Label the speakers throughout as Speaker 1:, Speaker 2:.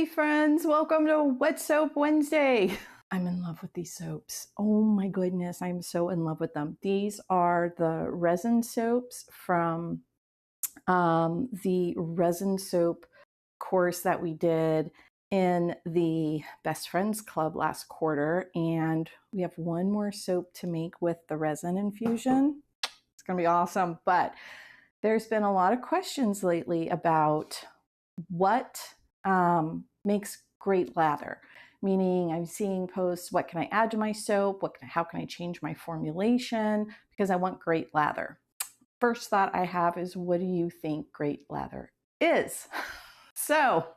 Speaker 1: Hey friends, welcome to Wet Soap Wednesday. I'm in love with these soaps. Oh my goodness, I'm so in love with them. These are the resin soaps from the resin soap course that we did in the Best Friends Club last quarter. And we have one more soap to make with the resin infusion. It's gonna be awesome. But there's been a lot of questions lately about what makes great lather. Meaning I'm seeing posts, what can I add to my soap? How can I change my formulation? Because I want great lather. First thought I have is, what do you think great lather is? So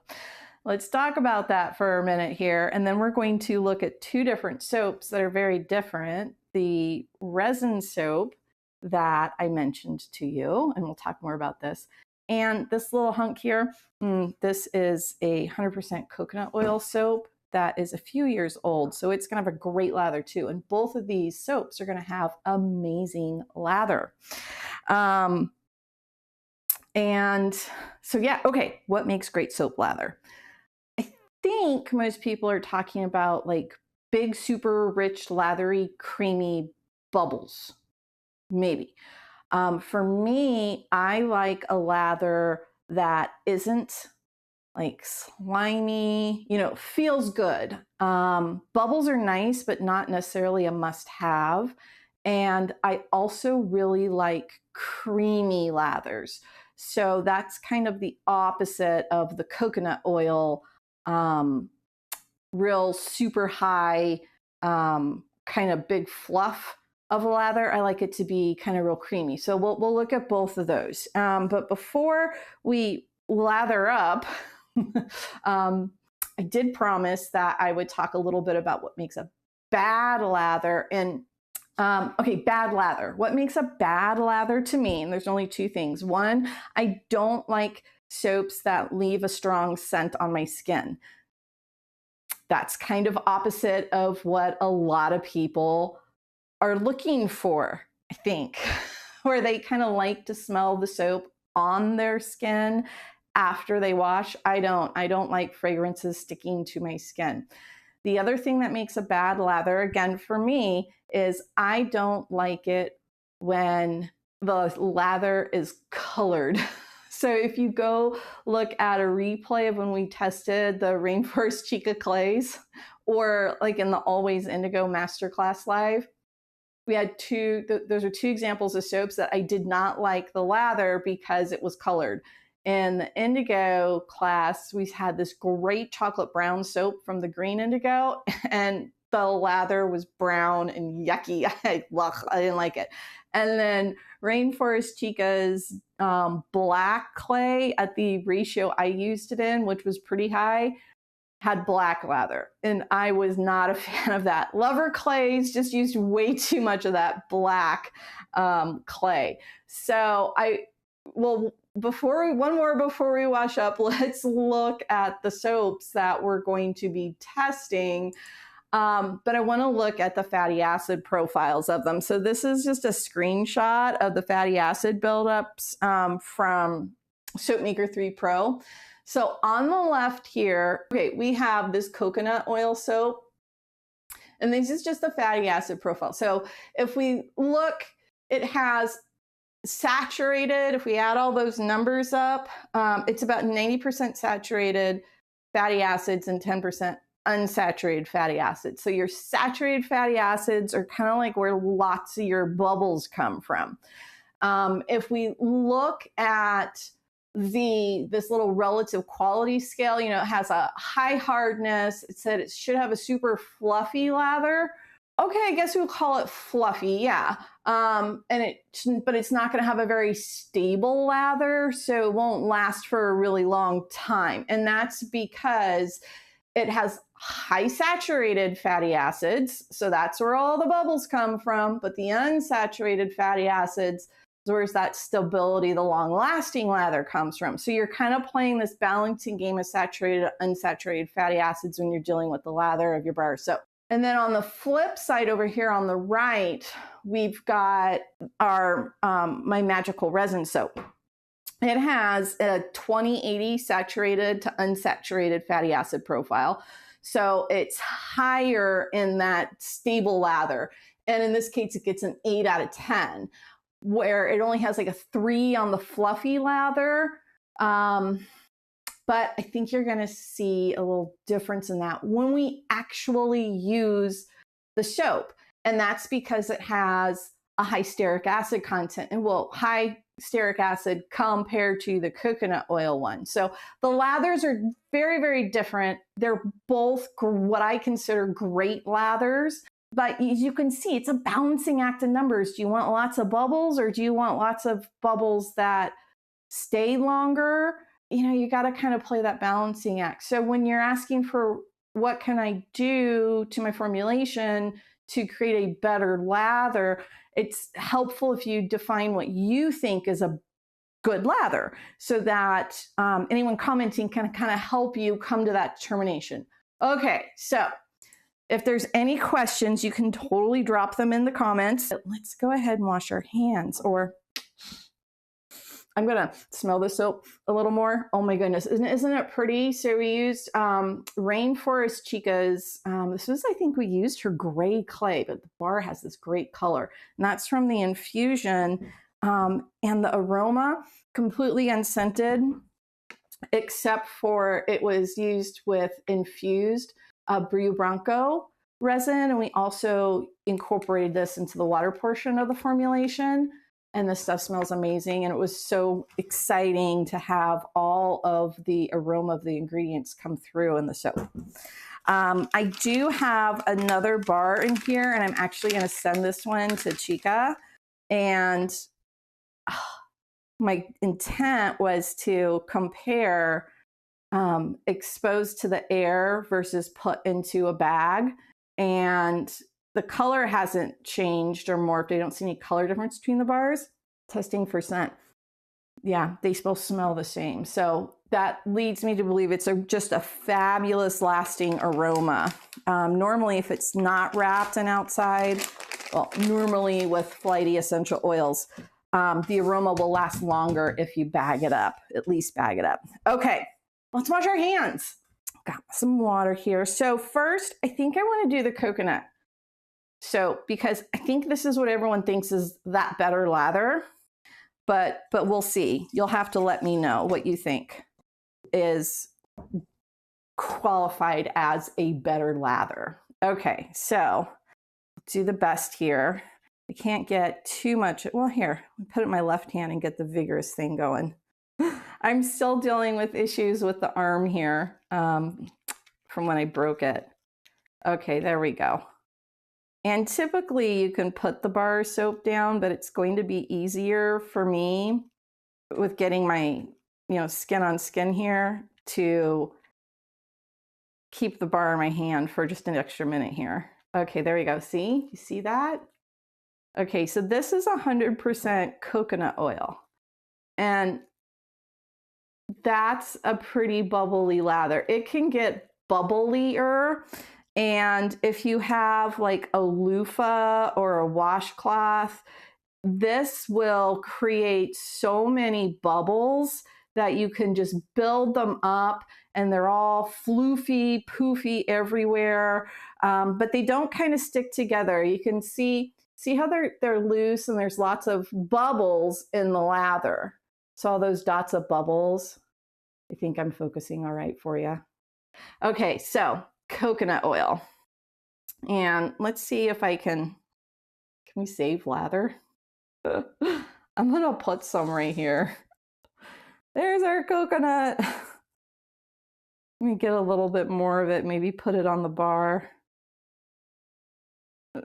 Speaker 1: let's talk about that for a minute here. And then we're going to look at two different soaps that are very different. The resin soap that I mentioned to you, and we'll talk more about this. And this little hunk here, this is a 100% coconut oil soap that is a few years old. So it's gonna have a great lather too. And both of these soaps are gonna have amazing lather. And so yeah, okay, what makes great soap lather? I think most people are talking about like big, super rich, lathery, creamy bubbles, maybe. For me, I like a lather that isn't like slimy, feels good. Bubbles are nice, but not necessarily a must-have. And I also really like creamy lathers. So that's kind of the opposite of the coconut oil, real super high, kind of big fluff of a lather. I like it to be kind of real creamy. So we'll look at both of those. But before we lather up, I did promise that I would talk a little bit about what makes a bad lather. And okay, bad lather. What makes a bad lather to me? And there's only two things. One, I don't like soaps that leave a strong scent on my skin. That's kind of opposite of what a lot of people are looking for, I think, where they kind of like to smell the soap on their skin after they wash. I don't like fragrances sticking to my skin. The other thing that makes a bad lather, again, for me, is I don't like it when the lather is colored. So if you go look at a replay of when we tested the Rainforest Chica clays, or like in the Always Indigo Masterclass Live, we had those are two examples of soaps that I did not like the lather because it was colored. In the indigo class, we had this great chocolate brown soap from the green indigo, and the lather was brown and yucky. I didn't like it. And then Rainforest Chica's black clay at the ratio I used it in, which was pretty high, had black lather, and I was not a fan of that. Lover Clays just used way too much of that black clay. So before we wash up, let's look at the soaps that we're going to be testing. But I want to look at the fatty acid profiles of them. So this is just a screenshot of the fatty acid buildups from SoapMaker 3 Pro. So on the left here, okay, we have this coconut oil soap, and this is just the fatty acid profile. So if we look, it has saturated, if we add all those numbers up, it's about 90% saturated fatty acids and 10% unsaturated fatty acids. So your saturated fatty acids are kind of like where lots of your bubbles come from. If we look at this little relative quality scale, it has a high hardness. It said it should have a super fluffy lather. Okay, I guess we'll call it fluffy, yeah. But it's not going to have a very stable lather, so it won't last for a really long time. And that's because it has high saturated fatty acids, so that's where all the bubbles come from. But the unsaturated fatty acids, where's that stability, the long-lasting lather comes from. So you're kind of playing this balancing game of saturated, unsaturated fatty acids when you're dealing with the lather of your bar soap. And then on the flip side over here on the right, we've got our my Magical Resin Soap. It has a 20/80 saturated to unsaturated fatty acid profile. So it's higher in that stable lather. And in this case, it gets an 8 out of 10, where it only has like a 3 on the fluffy lather. But I think you're going to see a little difference in that when we actually use the soap. And that's because it has a high stearic acid content, and well, high stearic acid compared to the coconut oil one. So the lathers are very, very different. They're both what I consider great lathers. But as you can see, it's a balancing act of numbers. Do you want lots of bubbles, or do you want lots of bubbles that stay longer? You know, you got to kind of play that balancing act. So when you're asking for what can I do to my formulation to create a better lather, it's helpful if you define what you think is a good lather, so that anyone commenting can kind of help you come to that determination. Okay, so if there's any questions, you can totally drop them in the comments. Let's go ahead and wash our hands, or I'm gonna smell the soap a little more. Oh my goodness, isn't it pretty? So we used Rainforest Chica's, this was, I think we used her gray clay, but the bar has this great color. And that's from the infusion. And the aroma, completely unscented, except for it was used with infused Brio Blanco resin. And we also incorporated this into the water portion of the formulation. And the stuff smells amazing. And it was so exciting to have all of the aroma of the ingredients come through in the soap. I do have another bar in here, and I'm actually going to send this one to Chica. And my intent was to compare exposed to the air versus put into a bag. And the color hasn't changed or morphed. I don't see any color difference between the bars. Testing for scent. Yeah, they both smell the same. So that leads me to believe it's just a fabulous lasting aroma. Normally, if it's not wrapped and outside, well, normally with flighty essential oils, the aroma will last longer if you bag it up, at least bag it up. Okay, let's wash our hands. Got some water here. So first, I think I want to do the coconut soap, because I think this is what everyone thinks is that better lather, but we'll see. You'll have to let me know what you think is qualified as a better lather. Okay, so do the best here. I can't get too much. Well, here, put it in my left hand and get the vigorous thing going. I'm still dealing with issues with the arm here from when I broke it. Okay, there we go. And typically you can put the bar soap down, but it's going to be easier for me with getting my, skin on skin here to keep the bar in my hand for just an extra minute here. Okay, there we go. See, you see that? Okay, so this is 100% coconut oil. And that's a pretty bubbly lather. It can get bubblier. And if you have like a loofah or a washcloth, this will create so many bubbles that you can just build them up, and they're all floofy, poofy everywhere, but they don't kind of stick together. You can see how they're loose, and there's lots of bubbles in the lather. So all those dots of bubbles. I think I'm focusing all right for you. Okay, so coconut oil. And let's see if can we save lather? I'm gonna put some right here. There's our coconut. Let me get a little bit more of it, maybe put it on the bar.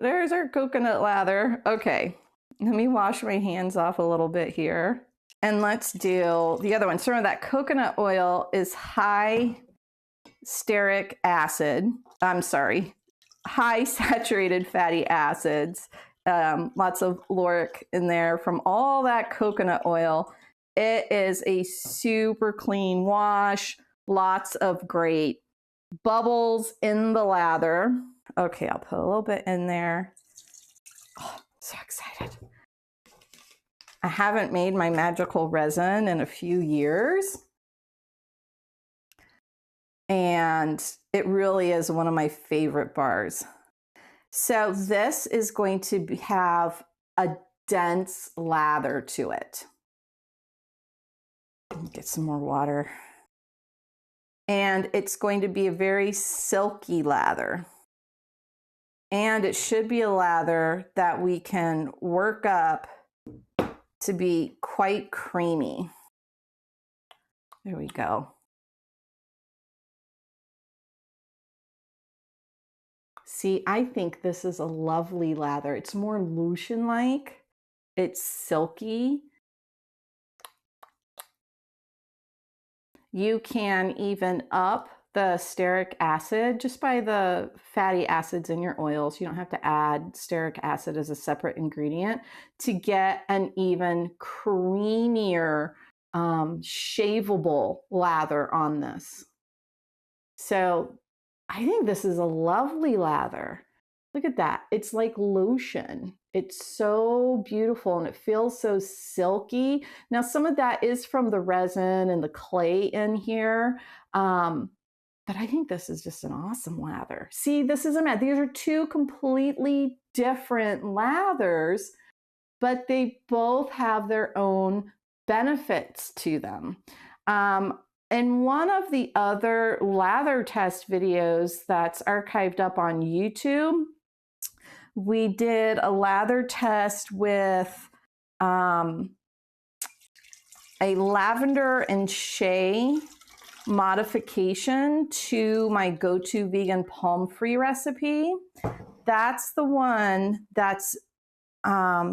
Speaker 1: There's our coconut lather. Okay, let me wash my hands off a little bit here. And let's do the other one. So remember that coconut oil is high stearic acid. I'm sorry, high saturated fatty acids. Lots of lauric in there from all that coconut oil. It is a super clean wash. Lots of great bubbles in the lather. Okay, I'll put a little bit in there. Oh, so excited. I haven't made my magical resin in a few years. And it really is one of my favorite bars. So this is going to have a dense lather to it. Get some more water. And it's going to be a very silky lather. And it should be a lather that we can work up to be quite creamy. There we go. See, I think this is a lovely lather. It's more lotion-like. It's silky. You can even up the stearic acid just by the fatty acids in your oils. You don't have to add stearic acid as a separate ingredient to get an even creamier, shaveable lather on this. So I think this is a lovely lather. Look at that. It's like lotion. It's so beautiful and it feels so silky. Now, some of that is from the resin and the clay in here. But I think this is just an awesome lather. See, this is a matte. These are two completely different lathers, but they both have their own benefits to them. In one of the other lather test videos that's archived up on YouTube, we did a lather test with a lavender and shea modification to my go-to vegan palm-free recipe. That's the one that's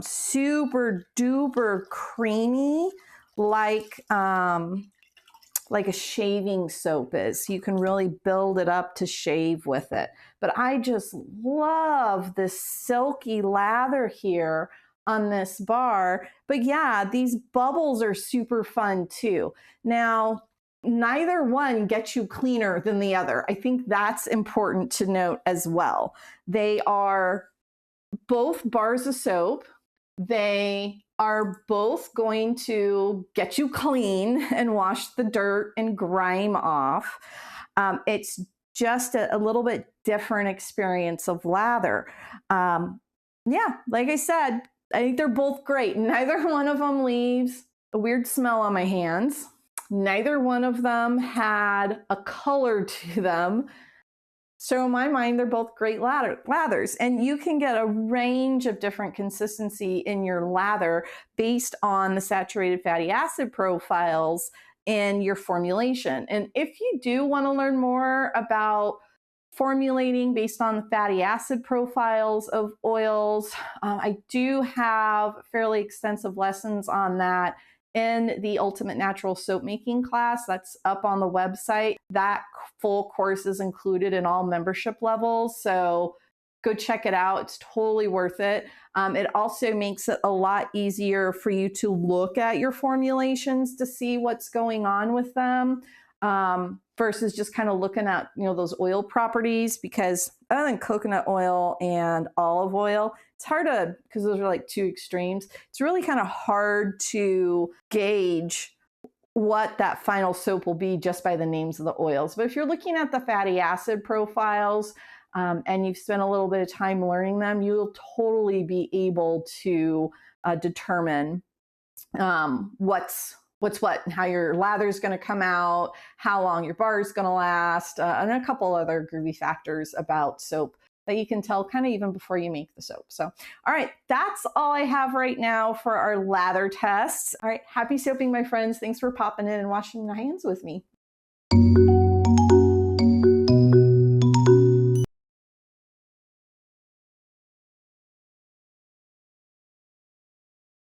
Speaker 1: super duper creamy, like a shaving soap is. You can really build it up to shave with it. But I just love this silky lather here on this bar. But yeah, these bubbles are super fun too. Now, neither one gets you cleaner than the other. I think that's important to note as well. They are both bars of soap. They are both going to get you clean and wash the dirt and grime off. It's just a little bit different experience of lather. Yeah, like I said, I think they're both great. Neither one of them leaves a weird smell on my hands. Neither one of them had a color to them. So in my mind, they're both great lathers. And you can get a range of different consistency in your lather based on the saturated fatty acid profiles in your formulation. And if you do want to learn more about formulating based on the fatty acid profiles of oils, I do have fairly extensive lessons on that in the Ultimate Natural Soap Making class that's up on the website. That full course is included in all membership levels, so go check it out. It's totally worth it. It also makes it a lot easier for you to look at your formulations to see what's going on with them, versus just kind of looking at, those oil properties, because other than coconut oil and olive oil, it's hard to, because those are like two extremes, it's really kind of hard to gauge what that final soap will be just by the names of the oils. But if you're looking at the fatty acid profiles, and you've spent a little bit of time learning them, you'll totally be able to determine what's what, and how your lather is going to come out, how long your bar is going to last, and a couple other groovy factors about soap that you can tell kind of even before you make the soap. So, all right, that's all I have right now for our lather tests. All right, happy soaping, my friends. Thanks for popping in and washing your hands with me.